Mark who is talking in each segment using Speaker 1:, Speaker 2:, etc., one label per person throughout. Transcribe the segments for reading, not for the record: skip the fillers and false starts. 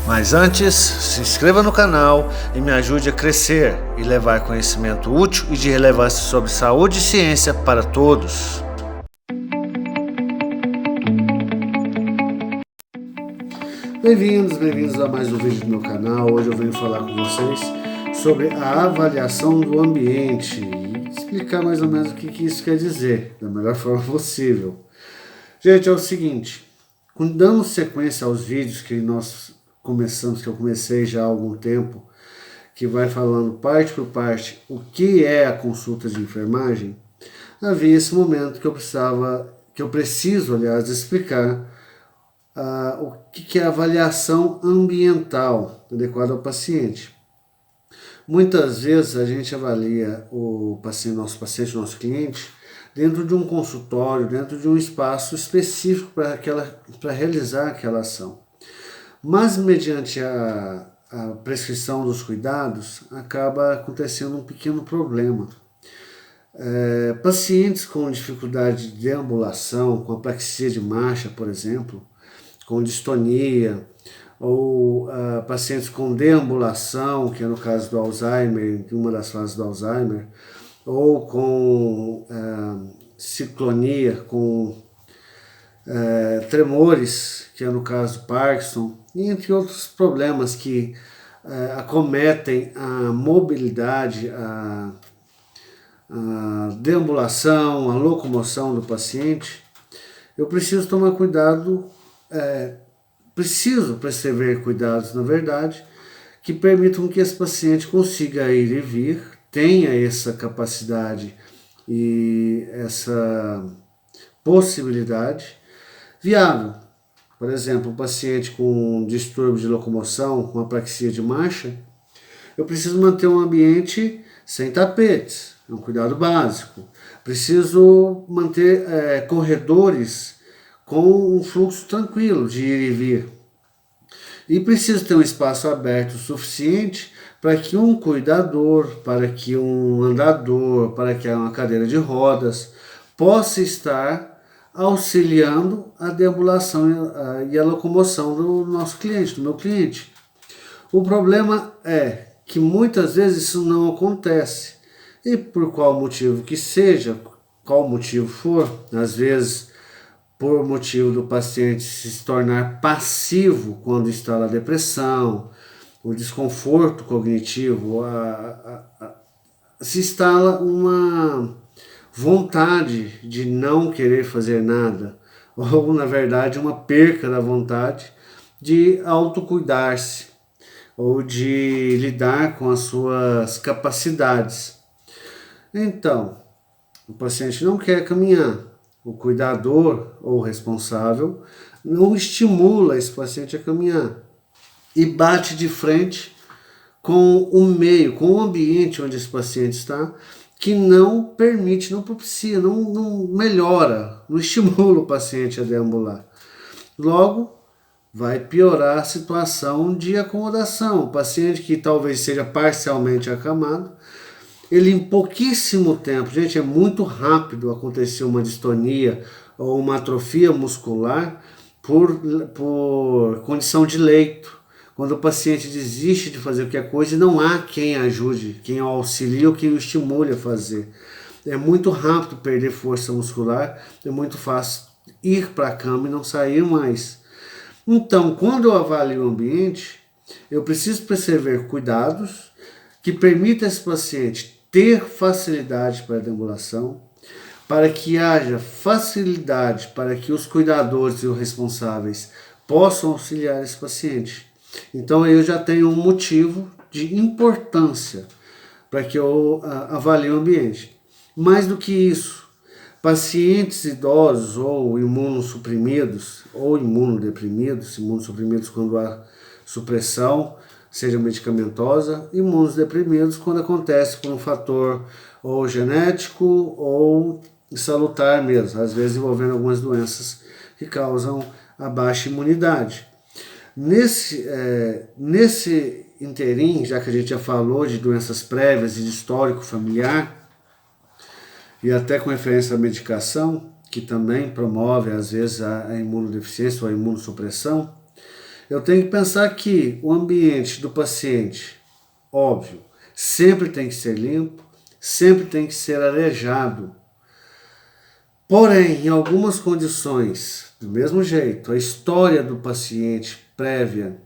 Speaker 1: Mas antes, se inscreva no canal e me ajude a crescer e levar conhecimento útil e de relevância sobre saúde e ciência para todos. Bem-vindos a mais um vídeo do meu canal. Hoje eu venho falar com vocês sobre a avaliação do ambiente e explicar mais ou menos o que isso quer dizer, da melhor forma possível. Gente, é o seguinte, dando sequência aos vídeos que eu comecei já há algum tempo, que vai falando parte por parte o que é a consulta de enfermagem, havia esse momento que eu preciso, aliás, explicar o que é a avaliação ambiental adequada ao paciente. Muitas vezes a gente avalia o nosso cliente, dentro de um consultório, dentro de um espaço específico para realizar aquela ação. Mas mediante a prescrição dos cuidados, acaba acontecendo um pequeno problema. Pacientes com dificuldade de deambulação, com apraxia de marcha, por exemplo, com distonia, ou pacientes com deambulação, que é no caso do Alzheimer, em uma das fases do Alzheimer, ou com ciclonia, com tremores, que é no caso do Parkinson, e entre outros problemas que acometem a mobilidade, a deambulação, a locomoção do paciente. Eu preciso tomar cuidado, preciso prescrever cuidados, na verdade, que permitam que esse paciente consiga ir e vir, tenha essa capacidade e essa possibilidade viável. Por exemplo, um paciente com distúrbio de locomoção, com apraxia de marcha, eu preciso manter um ambiente sem tapetes, é um cuidado básico. Preciso manter corredores com um fluxo tranquilo de ir e vir. E preciso ter um espaço aberto o suficiente para que um cuidador, para que um andador, para que uma cadeira de rodas possa estar auxiliando a deambulação e a locomoção do nosso cliente, do meu cliente. O problema é que muitas vezes isso não acontece. E por qual motivo que seja, qual motivo for, às vezes por motivo do paciente se tornar passivo quando está na depressão, o desconforto cognitivo, se instala uma vontade de não querer fazer nada, ou na verdade uma perca da vontade de autocuidar-se, ou de lidar com as suas capacidades. Então, o paciente não quer caminhar, o cuidador ou responsável não estimula esse paciente a caminhar e bate de frente com o meio, com o ambiente onde esse paciente está, que não permite, não propicia, não melhora, não estimula o paciente a deambular. Logo, vai piorar a situação de acomodação. O paciente que talvez seja parcialmente acamado, ele em pouquíssimo tempo, gente, é muito rápido acontecer uma distonia ou uma atrofia muscular por condição de leito. Quando o paciente desiste de fazer qualquer coisa e não há quem ajude, quem o auxilie ou quem o estimule a fazer. É muito rápido perder força muscular, é muito fácil ir para a cama e não sair mais. Então, quando eu avalio o ambiente, eu preciso prescrever cuidados que permitam a esse paciente ter facilidade para a deambulação, para que haja facilidade para que os cuidadores e os responsáveis possam auxiliar esse paciente. Então eu já tenho um motivo de importância para que eu avalie o ambiente. Mais do que isso, pacientes idosos ou imunossuprimidos ou imunosuprimidos quando há supressão, seja medicamentosa, imunodeprimidos quando acontece por um fator ou genético ou salutar mesmo, às vezes envolvendo algumas doenças que causam a baixa imunidade. Nesse interim, já que a gente já falou de doenças prévias e de histórico familiar, e até com referência à medicação, que também promove às vezes a imunodeficiência ou a imunossupressão, eu tenho que pensar que o ambiente do paciente, óbvio, sempre tem que ser limpo, sempre tem que ser arejado. Porém, em algumas condições, do mesmo jeito, a história do paciente prévia,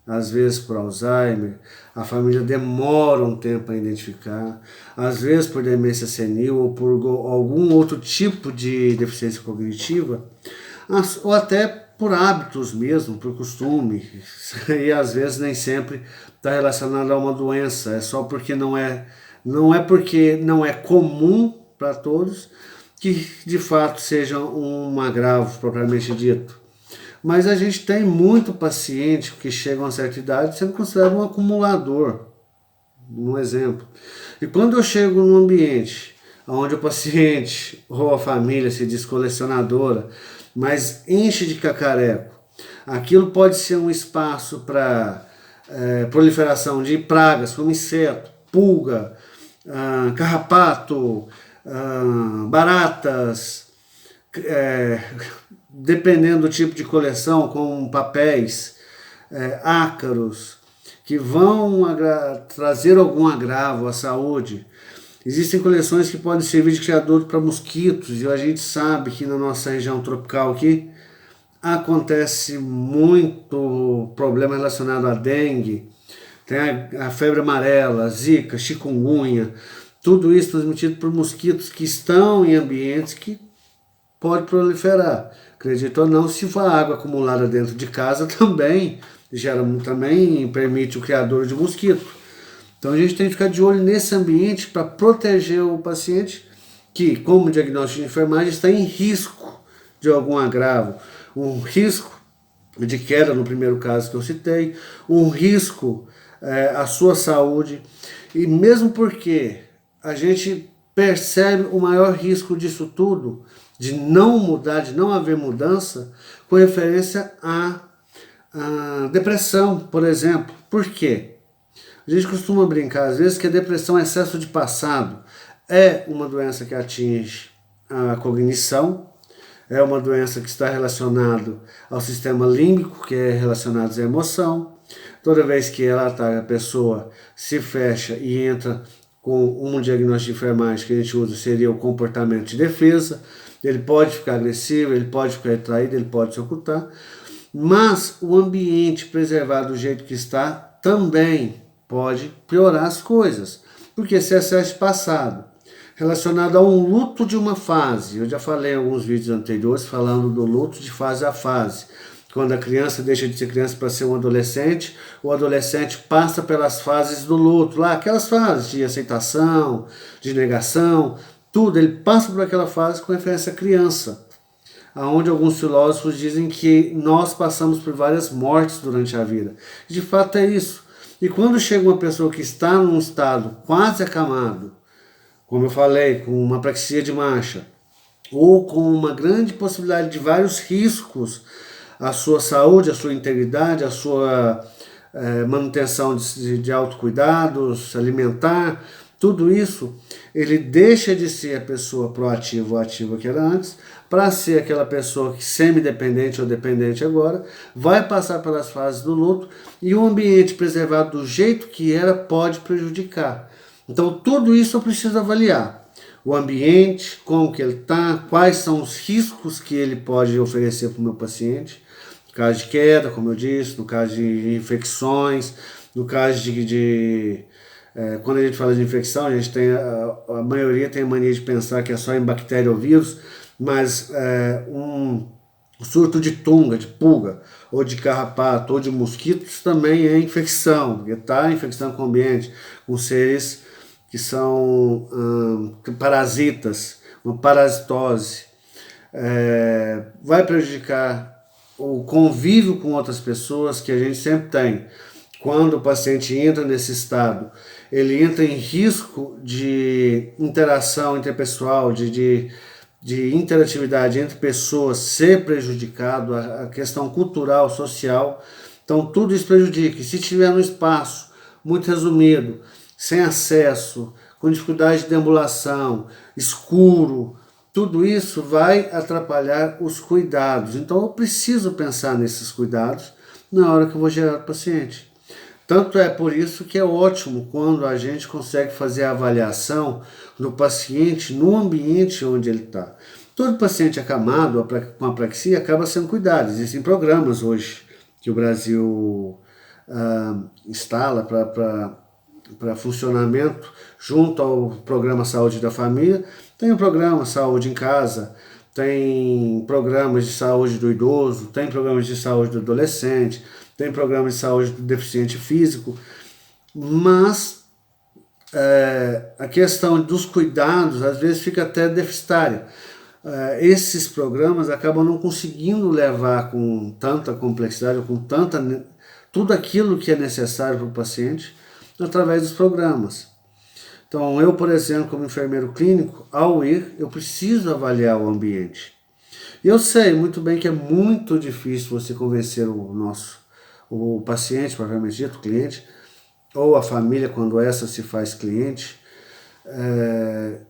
Speaker 1: às vezes por Alzheimer, a família demora um tempo a identificar, às vezes por demência senil ou por algum outro tipo de deficiência cognitiva, ou até por hábitos mesmo, por costume, e às vezes nem sempre está relacionado a uma doença, é só porque não é porque não é comum para todos que de fato seja um agravo propriamente dito. Mas a gente tem muito paciente que chega a uma certa idade sendo considerado um acumulador, um exemplo. E quando eu chego num ambiente onde o paciente ou a família se diz colecionadora, mas enche de cacareco, aquilo pode ser um espaço para proliferação de pragas como inseto, pulga, carrapato, baratas, dependendo do tipo de coleção, com papéis, ácaros, que vão trazer algum agravo à saúde. Existem coleções que podem servir de criador para mosquitos, e a gente sabe que na nossa região tropical aqui acontece muito problema relacionado à dengue, tem a febre amarela, zika, chikungunya, tudo isso transmitido por mosquitos que estão em ambientes que pode proliferar. Acredito ou não, se for água acumulada dentro de casa também permite o criador de mosquito. Então a gente tem que ficar de olho nesse ambiente para proteger o paciente que, como diagnóstico de enfermagem, está em risco de algum agravo, um risco de queda no primeiro caso que eu citei, um risco à sua saúde, e mesmo porque a gente percebe o maior risco disso tudo, de não mudar, de não haver mudança, com referência à depressão, por exemplo. Por quê? A gente costuma brincar às vezes que a depressão é excesso de passado, é uma doença que atinge a cognição, é uma doença que está relacionada ao sistema límbico, que é relacionado à emoção. Toda vez que a pessoa se fecha e entra com um diagnóstico de enfermagem que a gente usa, seria o comportamento de defesa. Ele pode ficar agressivo, ele pode ficar retraído, ele pode se ocultar, mas o ambiente preservado do jeito que está também pode piorar as coisas, porque se é excesso de passado relacionado a um luto de uma fase, eu já falei em alguns vídeos anteriores falando do luto de fase a fase, quando a criança deixa de ser criança para ser um adolescente, o adolescente passa pelas fases do luto, lá aquelas fases de aceitação, de negação, tudo, ele passa por aquela fase com referência à criança, onde alguns filósofos dizem que nós passamos por várias mortes durante a vida. De fato é isso. E quando chega uma pessoa que está num estado quase acamado, como eu falei, com uma apraxia de marcha, ou com uma grande possibilidade de vários riscos à sua saúde, à sua integridade, à sua manutenção de autocuidados, alimentar, tudo isso, ele deixa de ser a pessoa proativa ou ativa que era antes, para ser aquela pessoa que semi-dependente ou dependente agora, vai passar pelas fases do luto, e o ambiente preservado do jeito que era pode prejudicar. Então tudo isso eu preciso avaliar. O ambiente, como que ele está, quais são os riscos que ele pode oferecer para o meu paciente, no caso de queda, como eu disse, no caso de infecções, no caso quando a gente fala de infecção, a gente tem a maioria tem a mania de pensar que é só em bactéria ou vírus, mas um surto de tunga, de pulga, ou de carrapato, ou de mosquitos também é infecção, porque está infecção com o ambiente, com seres que são parasitas, uma parasitose, vai prejudicar o convívio com outras pessoas que a gente sempre tem. Quando o paciente entra nesse estado, ele entra em risco de interação interpessoal, de interatividade entre pessoas ser prejudicado, a questão cultural, social. Então tudo isso prejudica. E se estiver no espaço muito resumido, sem acesso, com dificuldade de deambulação, escuro, tudo isso vai atrapalhar os cuidados. Então eu preciso pensar nesses cuidados na hora que eu vou gerar o paciente. Tanto é por isso que é ótimo quando a gente consegue fazer a avaliação do paciente no ambiente onde ele está. Todo paciente acamado com apraxia acaba sendo cuidado. Existem programas hoje que o Brasil instala para funcionamento junto ao programa Saúde da Família. Tem o programa Saúde em Casa, tem programas de saúde do idoso, tem programas de saúde do adolescente, tem programas de saúde do deficiente físico, mas a questão dos cuidados às vezes fica até deficitária. Esses programas acabam não conseguindo levar com tanta complexidade, com tudo aquilo que é necessário para o paciente através dos programas. Então, eu, por exemplo, como enfermeiro clínico, ao ir, eu preciso avaliar o ambiente. Eu sei muito bem que é muito difícil você convencer o paciente, propriamente dito, o cliente, ou a família, quando essa se faz cliente,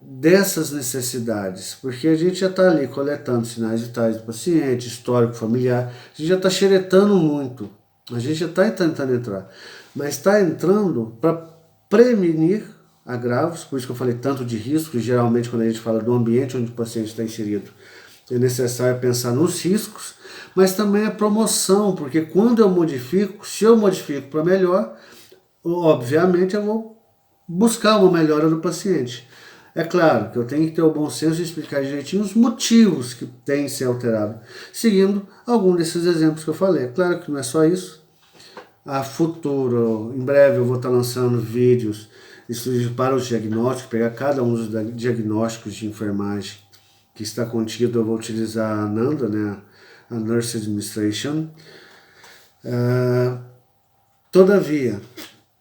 Speaker 1: dessas necessidades, porque a gente já está ali coletando sinais vitais do paciente, histórico familiar, a gente já está xeretando muito, a gente já está tentando entrar, mas está entrando para prevenir agravos, por isso que eu falei tanto de risco, e geralmente quando a gente fala do ambiente onde o paciente está inserido, é necessário pensar nos riscos, mas também a promoção, porque quando eu modifico, se eu modifico para melhor, obviamente eu vou buscar uma melhora do paciente. É claro que eu tenho que ter o bom senso de explicar direitinho os motivos que tem que ser alterado, seguindo algum desses exemplos que eu falei. É claro que não é só isso. A futuro, em breve eu vou estar lançando vídeos para os diagnósticos, pegar cada um dos diagnósticos de enfermagem que está contido. Eu vou utilizar a NANDA, né, a Nurse Administration. Todavia,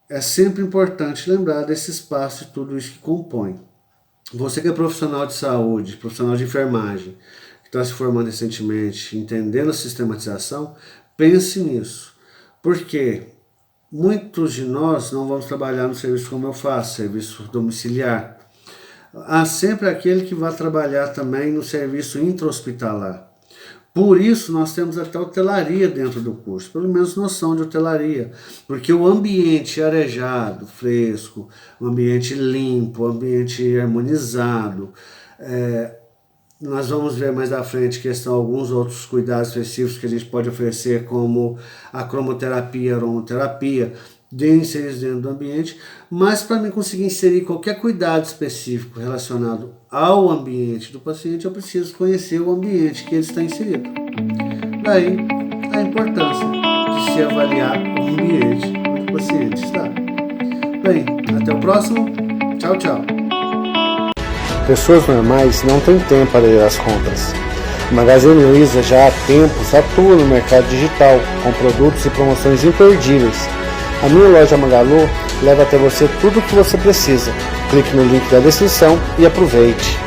Speaker 1: é sempre importante lembrar desse espaço e tudo isso que compõe. Você que é profissional de saúde, profissional de enfermagem, que está se formando recentemente, entendendo a sistematização, pense nisso. Porque muitos de nós não vamos trabalhar no serviço como eu faço, serviço domiciliar. Há sempre aquele que vai trabalhar também no serviço intra-hospitalar. Por isso nós temos até hotelaria dentro do curso, pelo menos noção de hotelaria, porque o ambiente arejado, fresco, o ambiente limpo, o ambiente harmonizado, nós vamos ver mais à frente que estão alguns outros cuidados específicos que a gente pode oferecer, como a cromoterapia, a aromaterapia, inseridos dentro do ambiente, mas para mim conseguir inserir qualquer cuidado específico relacionado ao ambiente do paciente, eu preciso conhecer o ambiente que ele está inserido. Daí a importância de se avaliar o ambiente onde o paciente está. Bem, até o próximo. Tchau, tchau.
Speaker 2: Pessoas normais não têm tempo para ir às compras. O Magazine Luiza já há tempos atua no mercado digital, com produtos e promoções imperdíveis. A minha loja Magalu leva até você tudo o que você precisa. Clique no link da descrição e aproveite.